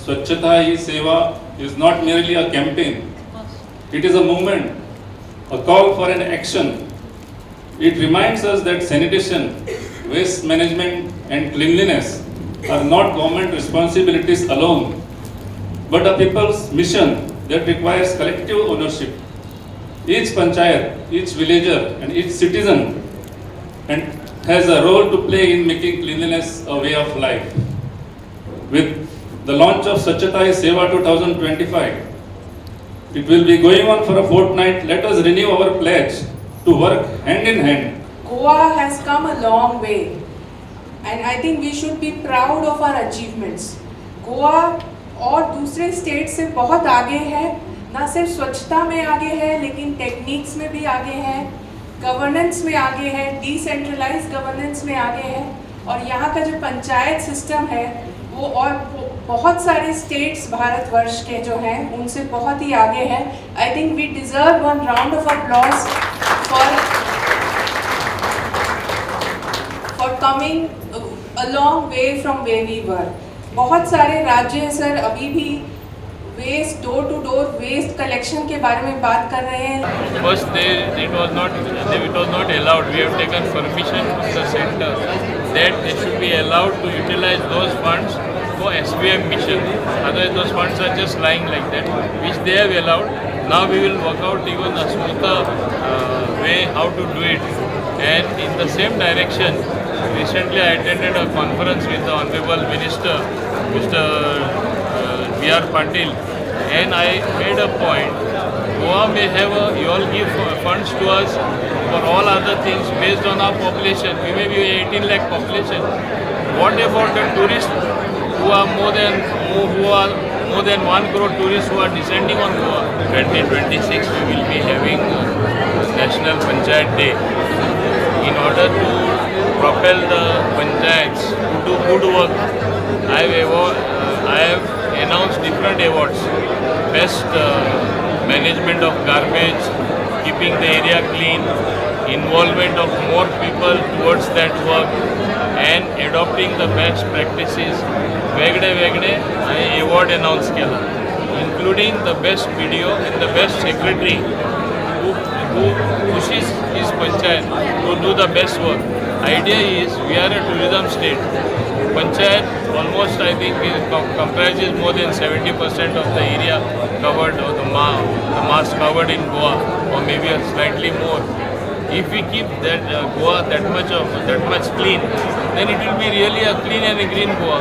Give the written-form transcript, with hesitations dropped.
Swachhata Hi Seva is not merely a campaign, it is a movement, a call for an action. It reminds us that sanitation, waste management and cleanliness are not government responsibilities alone, but a people's mission that requires collective ownership. Each panchayat, each villager and each citizen and has a role to play in making cleanliness a way of life. With the launch of Swachhata Hi Seva 2025, it will be going on for a fortnight. Let us renew our pledge to work hand in hand. Goa has come a long way, and I think we should be proud of our achievements. Goa और दूसरे state से बहुत आगे है, ना सिर्फ स्वच्छता में आगे है लेकिन टेक्निक्स में भी आगे है, गवर्नेंस में आगे है, डिसेंट्रलाइज्ड गवर्नेंस में आगे है, और यहाँ का जो पंचायत सिस्टम है वो और बहुत सारे स्टेट्स भारतवर्ष के जो हैं उनसे बहुत ही आगे है. I think we deserve one round of applause for coming a long way from where we were. बहुत सारे राज्य सर अभी भी waste door to door waste collection के बारे में बात कर रहे हैं. First, it was not allowed. We have taken permission from the center that they should be allowed to utilize those funds for SVM mission. Otherwise, those funds are just lying like that, which they have allowed. Now we will work out even a smoother way how to do it. And in the same direction, recently I attended a conference with the Honorable Minister, Mr. B.R. Patil, and I made a point. Goa may have you all give funds to us for all other things based on our population. We may be 18 lakh population. What about the tourists who are more than 1 crore tourists who are descending on Goa? 2026 we will be having National Panchayat Day. In order to propel the panchayats to do good work, I have announced different awards. Best management of garbage, keeping the area clean, involvement of more people towards that work, and adopting the best practices. वेगळे I award announce केला, including the best video and the best secretary who pushes his panchayat to do the best work. Idea is we are a tourism state. Panchayat almost I think comprises more than 70% of the area covered, or the mass covered in Goa, or maybe slightly more. If we keep that Goa that much clean, then it will be really a clean and a green Goa.